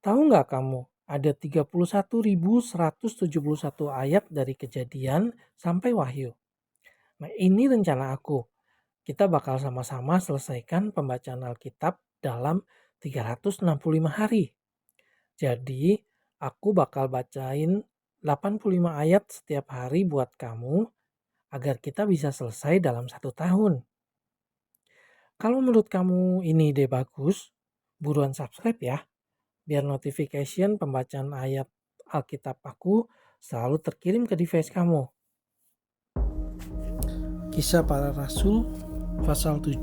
Tahu nggak kamu, ada 31.171 ayat dari Kejadian sampai Wahyu. Nah, ini rencana aku. Kita bakal sama-sama selesaikan pembacaan Alkitab dalam 365 hari. Jadi, aku bakal bacain 85 ayat setiap hari buat kamu agar kita bisa selesai dalam 1 tahun. Kalau menurut kamu ini ide bagus, buruan subscribe ya, biar notification pembacaan ayat Alkitab aku selalu terkirim ke device kamu. Kisah Para Rasul pasal 7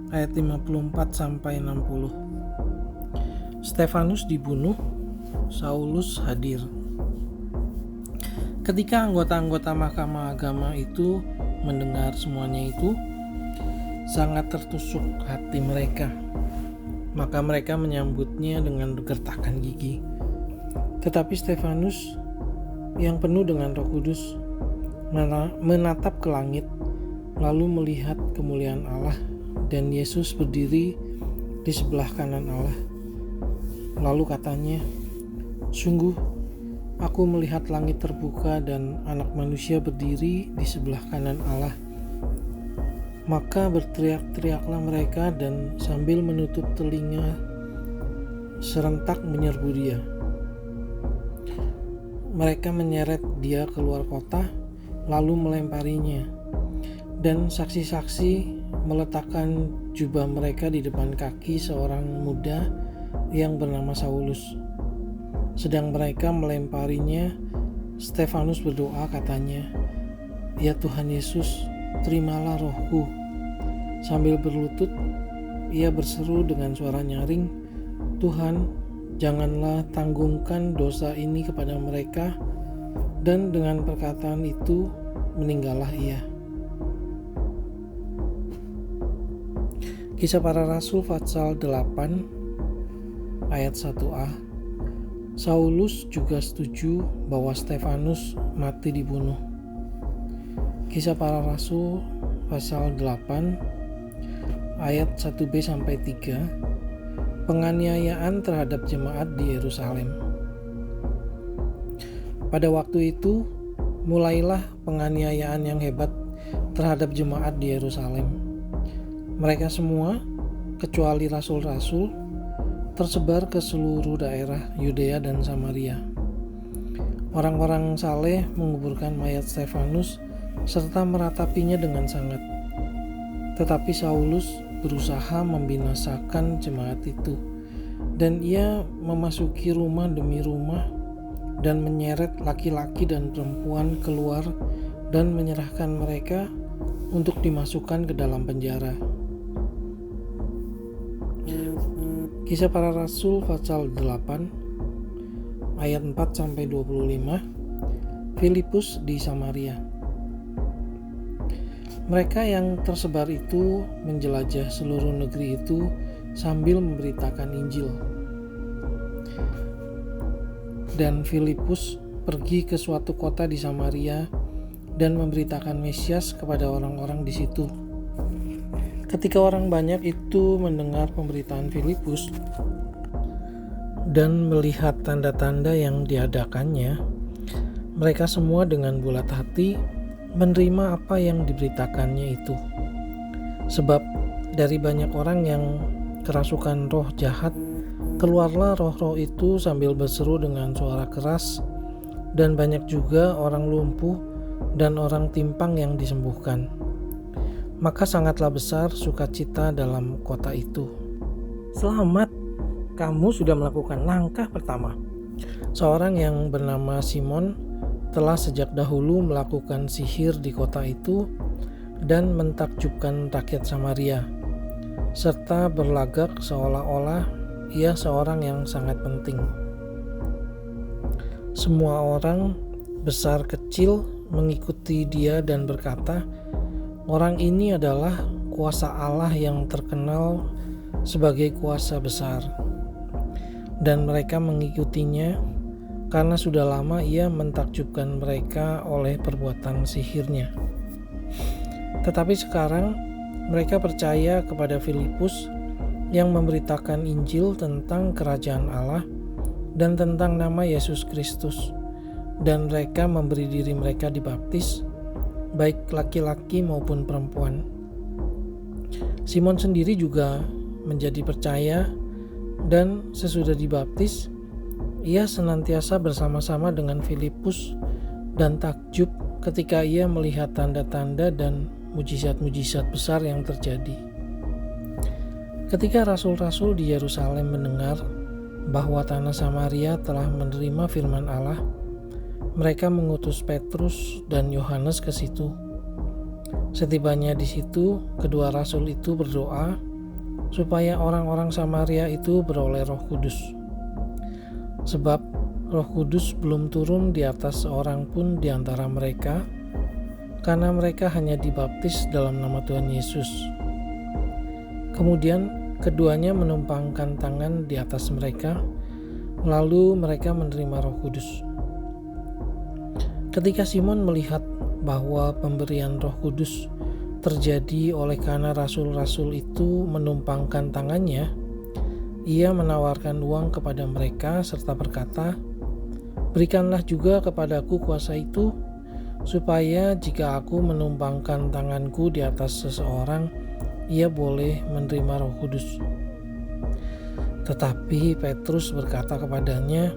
ayat 54 sampai 60. Stefanus dibunuh, Saulus hadir. Ketika anggota-anggota Mahkamah Agama itu mendengar semuanya itu, sangat tertusuk hati mereka. Maka mereka menyambutnya dengan gertakan gigi. Tetapi Stefanus yang penuh dengan Roh Kudus menatap ke langit, lalu melihat kemuliaan Allah dan Yesus berdiri di sebelah kanan Allah. Lalu katanya, "Sungguh, aku melihat langit terbuka dan Anak Manusia berdiri di sebelah kanan Allah." Maka berteriak-teriaklah mereka dan sambil menutup telinga serentak menyerbu dia. Mereka menyeret dia keluar kota lalu melemparinya. Dan saksi-saksi meletakkan jubah mereka di depan kaki seorang muda yang bernama Saulus. Sedang mereka melemparinya, Stefanus berdoa katanya, "Ya Tuhan Yesus, terimalah rohku." Sambil berlutut, ia berseru dengan suara nyaring, "Tuhan, janganlah tanggungkan dosa ini kepada mereka." Dan dengan perkataan itu, meninggallah ia. Kisah Para Rasul pasal 8 ayat 1a. Saulus juga setuju bahwa Stefanus mati dibunuh. Kisah Para Rasul pasal 8 ayat 1b sampai 3. Penganiayaan terhadap jemaat di Yerusalem. Pada waktu itu mulailah penganiayaan yang hebat terhadap jemaat di Yerusalem. Mereka semua, kecuali rasul-rasul, tersebar ke seluruh daerah Yudea dan Samaria. Orang-orang saleh menguburkan mayat Stefanus serta meratapinya dengan sangat. Tetapi Saulus berusaha membinasakan jemaat itu, dan ia memasuki rumah demi rumah dan menyeret laki-laki dan perempuan keluar dan menyerahkan mereka untuk dimasukkan ke dalam penjara. Kisah Para Rasul pasal 8 ayat 4 sampai 25. Filipus di Samaria. Mereka yang tersebar itu menjelajah seluruh negeri itu sambil memberitakan Injil. Dan Filipus pergi ke suatu kota di Samaria dan memberitakan Mesias kepada orang-orang di situ. Ketika orang banyak itu mendengar pemberitaan Filipus dan melihat tanda-tanda yang diadakannya, mereka semua dengan bulat hati menerima apa yang diberitakannya itu. Sebab dari banyak orang yang kerasukan roh jahat, keluarlah roh-roh itu sambil berseru dengan suara keras, dan banyak juga orang lumpuh dan orang timpang yang disembuhkan. Maka sangatlah besar sukacita dalam kota itu. Selamat, kamu sudah melakukan langkah pertama. Seorang yang bernama Simon telah sejak dahulu melakukan sihir di kota itu dan mentakjubkan rakyat Samaria, serta berlagak seolah-olah ia seorang yang sangat penting. Semua orang, besar kecil, mengikuti dia dan berkata, "Orang ini adalah kuasa Allah yang terkenal sebagai kuasa besar." Dan mereka mengikutinya karena sudah lama ia mentakjubkan mereka oleh perbuatan sihirnya. Tetapi sekarang mereka percaya kepada Filipus yang memberitakan Injil tentang kerajaan Allah dan tentang nama Yesus Kristus, dan mereka memberi diri mereka dibaptis, baik laki-laki maupun perempuan. Simon sendiri juga menjadi percaya, dan sesudah dibaptis, ia senantiasa bersama-sama dengan Filipus dan takjub ketika ia melihat tanda-tanda dan mujizat-mujizat besar yang terjadi. Ketika rasul-rasul di Yerusalem mendengar bahwa tanah Samaria telah menerima firman Allah, mereka mengutus Petrus dan Yohanes ke situ. Setibanya di situ, kedua rasul itu berdoa supaya orang-orang Samaria itu beroleh Roh Kudus. Sebab Roh Kudus belum turun di atas seorang pun di antara mereka, karena mereka hanya dibaptis dalam nama Tuhan Yesus. Kemudian keduanya menumpangkan tangan di atas mereka, lalu mereka menerima Roh Kudus. Ketika Simon melihat bahwa pemberian Roh Kudus terjadi oleh karena rasul-rasul itu menumpangkan tangannya, ia menawarkan uang kepada mereka serta berkata, "Berikanlah juga kepadaku kuasa itu, supaya jika aku menumpangkan tanganku di atas seseorang, ia boleh menerima Roh Kudus." Tetapi Petrus berkata kepadanya,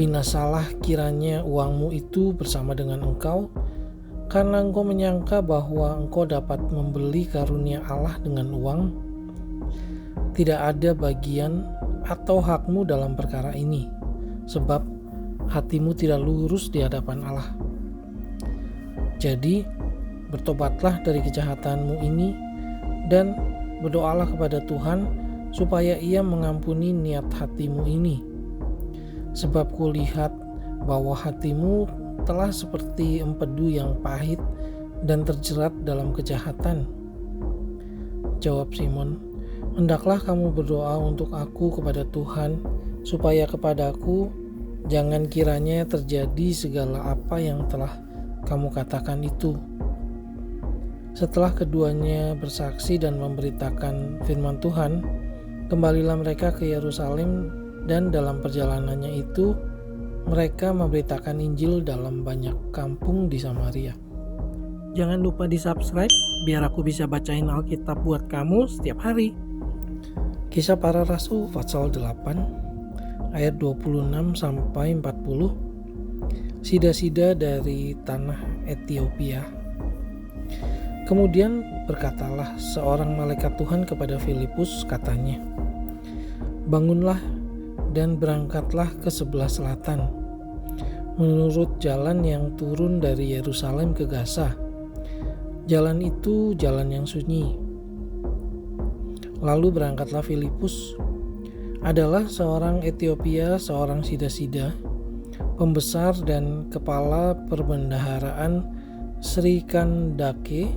"Binasalah kiranya uangmu itu bersama dengan engkau, karena engkau menyangka bahwa engkau dapat membeli karunia Allah dengan uang. Tidak ada bagian atau hakmu dalam perkara ini, sebab hatimu tidak lurus di hadapan Allah. Jadi, bertobatlah dari kejahatanmu ini, dan berdoalah kepada Tuhan supaya Ia mengampuni niat hatimu ini. Sebab kulihat bahwa hatimu telah seperti empedu yang pahit dan terjerat dalam kejahatan." Jawab Simon, "Hendaklah kamu berdoa untuk aku kepada Tuhan, supaya kepadaku jangan kiranya terjadi segala apa yang telah kamu katakan itu." Setelah keduanya bersaksi dan memberitakan firman Tuhan, kembalilah mereka ke Yerusalem, dan dalam perjalanannya itu mereka memberitakan Injil dalam banyak kampung di Samaria. Jangan lupa di-subscribe biar aku bisa bacain Alkitab buat kamu setiap hari. Kisah Para Rasul pasal 8 ayat 26 sampai 40. Sida-sida dari tanah Ethiopia. Kemudian berkatalah seorang malaikat Tuhan kepada Filipus, katanya, "Bangunlah dan berangkatlah ke sebelah selatan, menurut jalan yang turun dari Yerusalem ke Gaza. Jalan itu jalan yang sunyi." Lalu berangkatlah Filipus, adalah seorang Ethiopia, seorang sida-sida, pembesar dan kepala perbendaharaan Sri Kandake,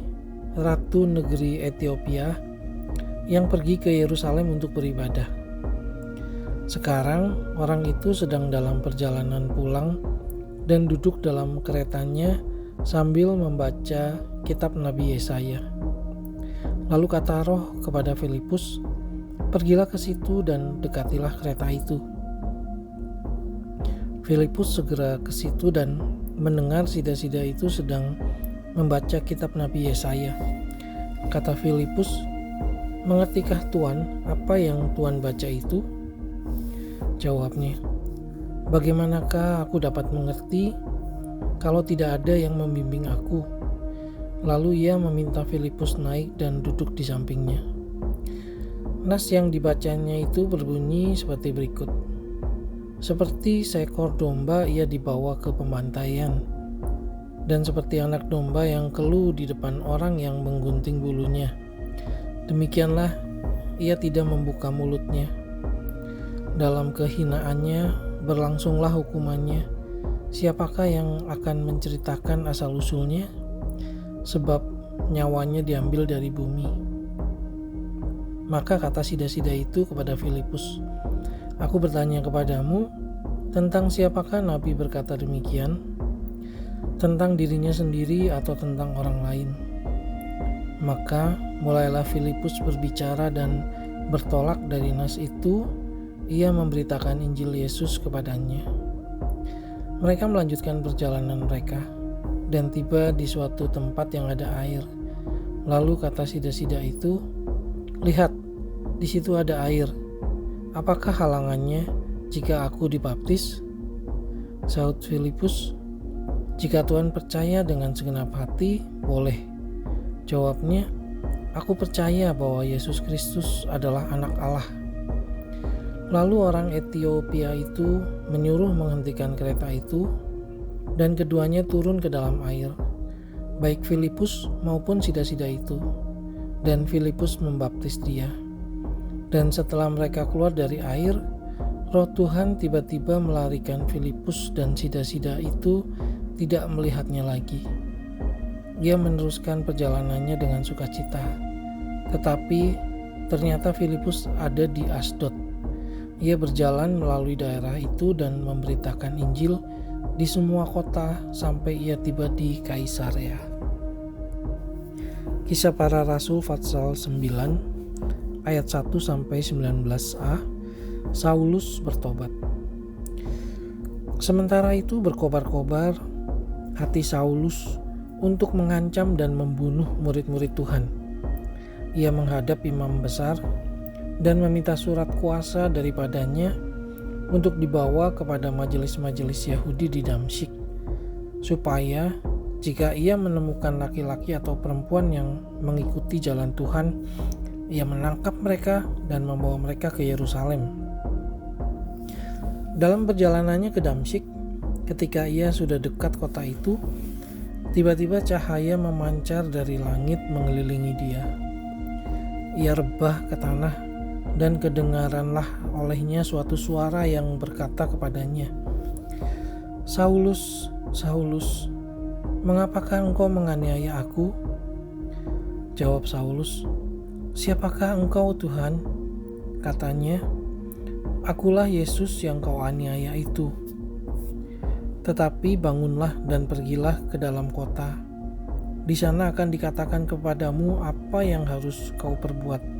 ratu negeri Ethiopia, yang pergi ke Yerusalem untuk beribadah. Sekarang orang itu sedang dalam perjalanan pulang dan duduk dalam keretanya sambil membaca kitab Nabi Yesaya. Lalu kata Roh kepada Filipus, "Pergilah ke situ dan dekatilah kereta itu." Filipus segera ke situ dan mendengar sida-sida itu sedang membaca kitab Nabi Yesaya. Kata Filipus, "Mengertikah Tuan apa yang Tuan baca itu?" Jawabnya, "Bagaimanakah aku dapat mengerti kalau tidak ada yang membimbing aku?" Lalu ia meminta Filipus naik dan duduk di sampingnya. Nas yang dibacanya itu berbunyi seperti berikut. "Seperti seekor domba ia dibawa ke pembantaian, dan seperti anak domba yang keluh di depan orang yang menggunting bulunya, demikianlah ia tidak membuka mulutnya. Dalam kehinaannya berlangsunglah hukumannya. Siapakah yang akan menceritakan asal-usulnya? Sebab nyawanya diambil dari bumi." Maka kata sida-sida itu kepada Filipus, "Aku bertanya kepadamu, tentang siapakah Nabi berkata demikian? Tentang dirinya sendiri atau tentang orang lain?" Maka mulailah Filipus berbicara dan bertolak dari nas itu, ia memberitakan Injil Yesus kepadanya. Mereka melanjutkan perjalanan mereka dan tiba di suatu tempat yang ada air. Lalu kata sida-sida itu, "Lihat, di situ ada air. Apakah halangannya jika aku dibaptis?" Sahut Filipus, "Jika Tuhan percaya dengan segenap hati, boleh." Jawabnya, "Aku percaya bahwa Yesus Kristus adalah Anak Allah." Lalu orang Etiopia itu menyuruh menghentikan kereta itu, dan keduanya turun ke dalam air, baik Filipus maupun sida-sida itu, dan Filipus membaptis dia. Dan setelah mereka keluar dari air, Roh Tuhan tiba-tiba melarikan Filipus, dan sida-sida itu tidak melihatnya lagi. Ia meneruskan perjalanannya dengan sukacita. Tetapi ternyata Filipus ada di Asdod. Ia berjalan melalui daerah itu dan memberitakan Injil di semua kota sampai ia tiba di Kaisarea. Kisah Para Rasul pasal 9 ayat 1-19a. Saulus bertobat. Sementara itu berkobar-kobar hati Saulus untuk mengancam dan membunuh murid-murid Tuhan. Ia menghadap imam besar dan meminta surat kuasa daripadanya untuk dibawa kepada majelis-majelis Yahudi di Damsyik, supaya jika ia menemukan laki-laki atau perempuan yang mengikuti jalan Tuhan, ia menangkap mereka dan membawa mereka ke Yerusalem. Dalam perjalanannya ke Damsyik, ketika ia sudah dekat kota itu, tiba-tiba cahaya memancar dari langit mengelilingi dia. Ia rebah ke tanah, dan kedengaranlah olehnya suatu suara yang berkata kepadanya, "Saulus, Saulus, mengapakah engkau menganiaya aku?" Jawab Saulus, "Siapakah engkau, Tuhan?" Katanya, "Akulah Yesus yang kau aniaya itu. Tetapi bangunlah dan pergilah ke dalam kota. Di sana akan dikatakan kepadamu apa yang harus kau perbuat."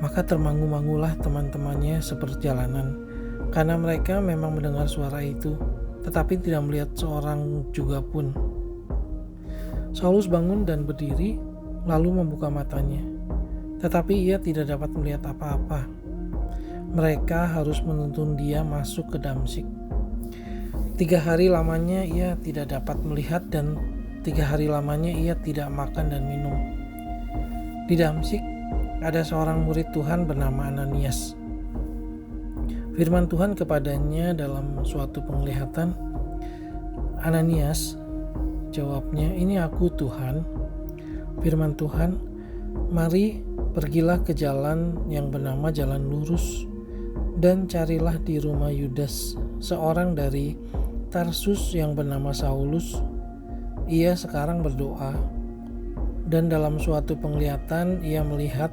Maka termangu-mangulah teman-temannya seperjalanan, karena mereka memang mendengar suara itu, tetapi tidak melihat seorang juga pun. Saulus bangun dan berdiri, lalu membuka matanya, tetapi ia tidak dapat melihat apa-apa. Mereka harus menuntun dia masuk ke Damsyik. 3 hari lamanya ia tidak dapat melihat, dan 3 hari lamanya ia tidak makan dan minum. Di Damsyik ada seorang murid Tuhan bernama Ananias. Firman Tuhan kepadanya dalam suatu penglihatan, "Ananias," jawabnya, "Ini aku, Tuhan." Firman Tuhan, "Mari, pergilah ke jalan yang bernama Jalan Lurus, dan carilah di rumah Yudas, seorang dari Tarsus yang bernama Saulus. Ia sekarang berdoa." Dan dalam suatu penglihatan ia melihat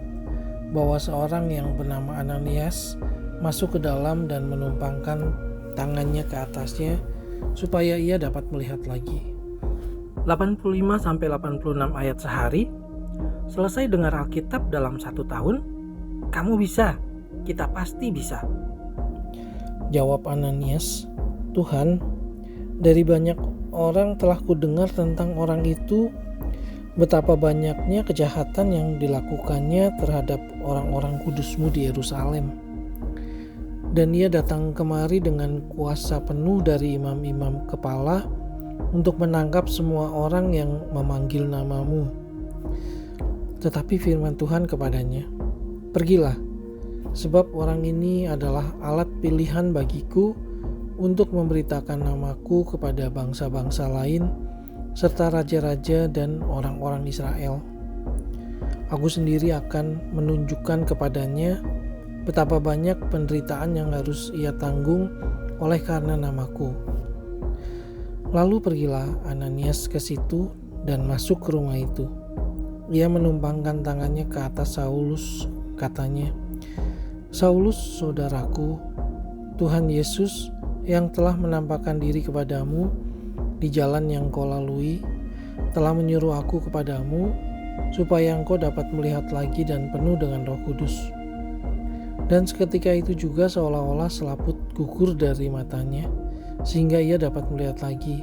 bahwa seorang yang bernama Ananias masuk ke dalam dan menumpangkan tangannya ke atasnya supaya ia dapat melihat lagi. 85-86 ayat sehari. Selesai dengar Alkitab dalam 1 tahun? Kamu bisa, kita pasti bisa. Jawab Ananias, "Tuhan, dari banyak orang telah kudengar tentang orang itu, betapa banyaknya kejahatan yang dilakukannya terhadap orang-orang kudus-Mu di Yerusalem. Dan ia datang kemari dengan kuasa penuh dari imam-imam kepala untuk menangkap semua orang yang memanggil nama-Mu." Tetapi firman Tuhan kepadanya, "Pergilah, sebab orang ini adalah alat pilihan bagiku untuk memberitakan namaku kepada bangsa-bangsa lain, serta raja-raja dan orang-orang Israel. Aku sendiri akan menunjukkan kepadanya betapa banyak penderitaan yang harus ia tanggung oleh karena namaku." Lalu pergilah Ananias ke situ dan masuk ke rumah itu. Ia menumpangkan tangannya ke atas Saulus, katanya, "Saulus, saudaraku, Tuhan Yesus yang telah menampakkan diri kepadamu di jalan yang kau lalui, telah menyuruh aku kepadamu supaya engkau dapat melihat lagi dan penuh dengan Roh Kudus." Dan seketika itu juga seolah-olah selaput gugur dari matanya, sehingga ia dapat melihat lagi.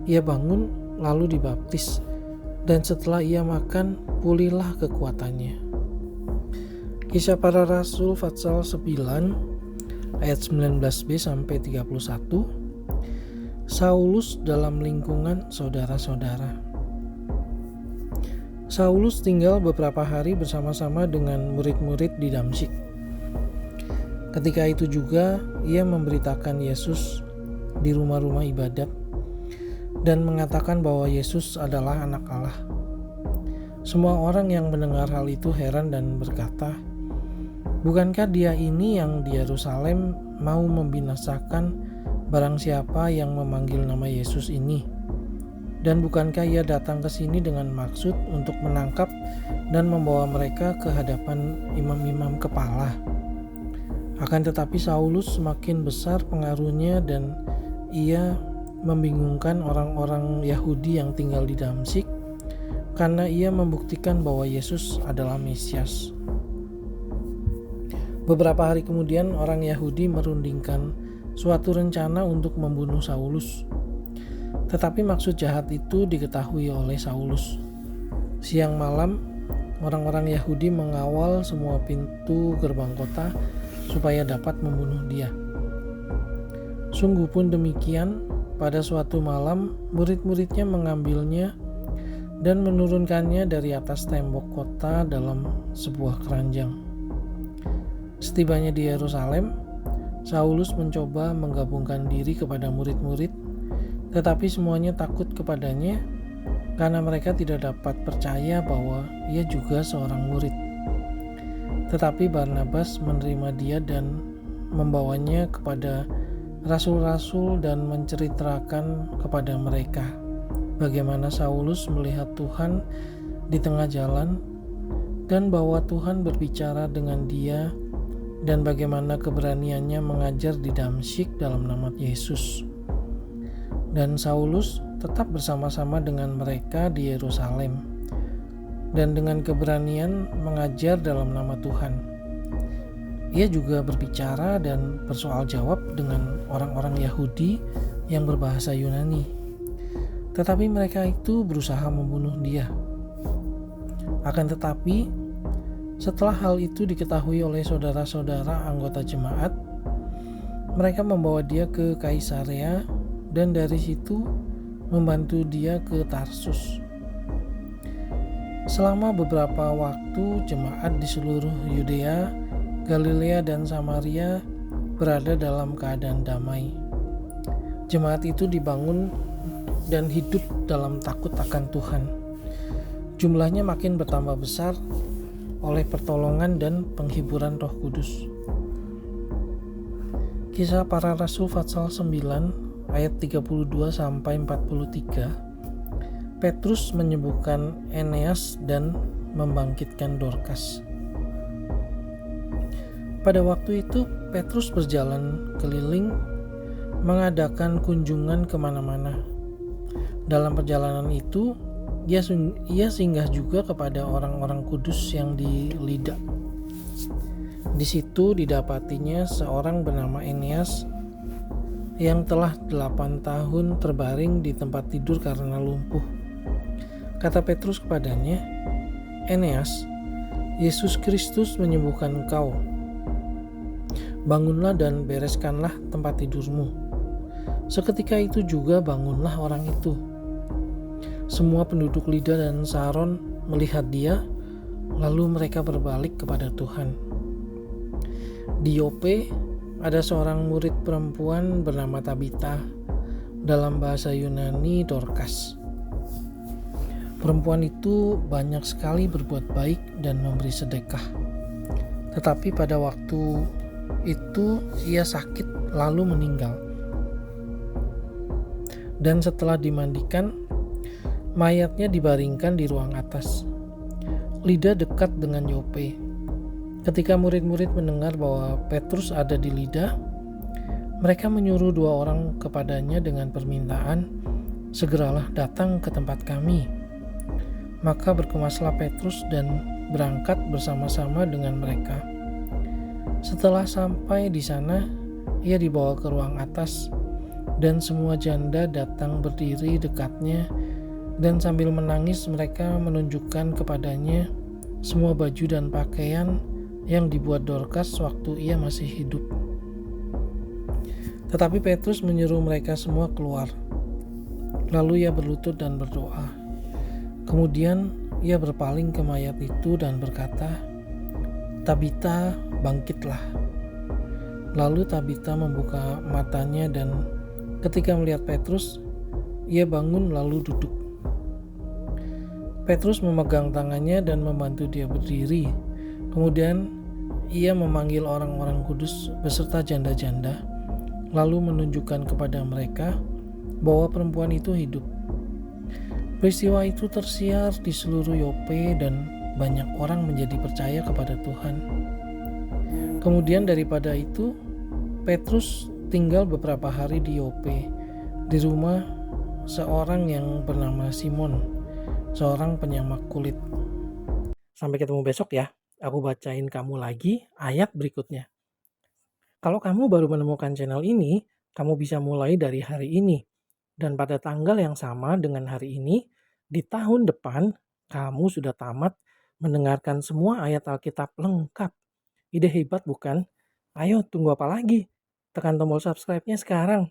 Ia bangun lalu dibaptis, dan setelah ia makan, pulihlah kekuatannya. Kisah Para Rasul pasal 9 ayat 19b sampai 31. Saulus dalam lingkungan saudara-saudara. Saulus tinggal beberapa hari bersama-sama dengan murid-murid di Damsyik. Ketika itu juga ia memberitakan Yesus di rumah-rumah ibadat dan mengatakan bahwa Yesus adalah anak Allah. Semua orang yang mendengar hal itu heran dan berkata, "Bukankah dia ini yang di Yerusalem mau membinasakan barang siapa yang memanggil nama Yesus ini? Dan bukankah ia datang ke sini dengan maksud untuk menangkap dan membawa mereka ke hadapan imam-imam kepala?" Akan tetapi Saulus semakin besar pengaruhnya dan ia membingungkan orang-orang Yahudi yang tinggal di Damsyik karena ia membuktikan bahwa Yesus adalah Mesias. Beberapa hari kemudian orang Yahudi merundingkan suatu rencana untuk membunuh Saulus. Tetapi maksud jahat itu diketahui oleh Saulus. Siang malam, orang-orang Yahudi mengawal semua pintu gerbang kota supaya dapat membunuh dia. Sungguh pun demikian, pada suatu malam murid-muridnya mengambilnya dan menurunkannya dari atas tembok kota dalam sebuah keranjang. Setibanya di Yerusalem, Saulus mencoba menggabungkan diri kepada murid-murid, tetapi semuanya takut kepadanya karena mereka tidak dapat percaya bahwa ia juga seorang murid. Tetapi Barnabas menerima dia dan membawanya kepada rasul-rasul dan menceritakan kepada mereka bagaimana Saulus melihat Tuhan di tengah jalan dan bahwa Tuhan berbicara dengan dia dan bagaimana keberaniannya mengajar di Damsyik dalam nama Yesus. Dan Saulus tetap bersama-sama dengan mereka di Yerusalem dan dengan keberanian mengajar dalam nama Tuhan. Ia juga berbicara dan bersoal jawab dengan orang-orang Yahudi yang berbahasa Yunani. Tetapi mereka itu berusaha membunuh dia. Akan tetapi, setelah hal itu diketahui oleh saudara-saudara anggota jemaat, mereka membawa dia ke Kaisarea dan dari situ membantu dia ke Tarsus. Selama beberapa waktu, jemaat di seluruh Yudea, Galilea, dan Samaria berada dalam keadaan damai. Jemaat itu dibangun dan hidup dalam takut akan Tuhan. Jumlahnya makin bertambah besar oleh pertolongan dan penghiburan Roh Kudus. Kisah Para Rasul pasal 9 ayat 32 sampai 43. Petrus menyembuhkan Eneas dan membangkitkan Dorkas. Pada waktu itu Petrus berjalan keliling mengadakan kunjungan kemana-mana. Dalam perjalanan itu ia singgah juga kepada orang-orang kudus yang di Lida. Di situ didapatinya seorang bernama Eneas yang telah 8 tahun terbaring di tempat tidur karena lumpuh. Kata Petrus kepadanya, "Eneas, Yesus Kristus menyembuhkan engkau. Bangunlah dan bereskanlah tempat tidurmu." Seketika itu juga bangunlah orang itu. Semua penduduk Lida dan Saron melihat dia, lalu mereka berbalik kepada Tuhan. Di Yope ada seorang murid perempuan bernama Tabita, dalam bahasa Yunani Dorkas. Perempuan itu banyak sekali berbuat baik dan memberi sedekah. Tetapi pada waktu itu ia sakit lalu meninggal. Dan setelah dimandikan, mayatnya dibaringkan di ruang atas. Lida dekat dengan Yope. Ketika murid-murid mendengar bahwa Petrus ada di Lida, mereka menyuruh 2 orang kepadanya dengan permintaan, "Segeralah datang ke tempat kami." Maka berkemaslah Petrus dan berangkat bersama-sama dengan mereka. Setelah sampai di sana, ia dibawa ke ruang atas dan semua janda datang berdiri dekatnya dan sambil menangis mereka menunjukkan kepadanya semua baju dan pakaian yang dibuat Dorcas waktu ia masih hidup. Tetapi Petrus menyuruh mereka semua keluar. Lalu ia berlutut dan berdoa. Kemudian ia berpaling ke mayat itu dan berkata, "Tabita, bangkitlah." Lalu Tabita membuka matanya dan ketika melihat Petrus, ia bangun lalu duduk. Petrus memegang tangannya dan membantu dia berdiri. Kemudian ia memanggil orang-orang kudus beserta janda-janda, lalu menunjukkan kepada mereka bahwa perempuan itu hidup. Peristiwa itu tersiar di seluruh Yope dan banyak orang menjadi percaya kepada Tuhan. Kemudian daripada itu, Petrus tinggal beberapa hari di Yope, di rumah seorang yang bernama Simon, seorang penyamak kulit. Sampai ketemu besok ya. Aku bacain kamu lagi ayat berikutnya. Kalau kamu baru menemukan channel ini, kamu bisa mulai dari hari ini. Dan pada tanggal yang sama dengan hari ini, di tahun depan, kamu sudah tamat mendengarkan semua ayat Alkitab lengkap. Ide hebat bukan? Ayo, tunggu apa lagi? Tekan tombol subscribe-nya sekarang.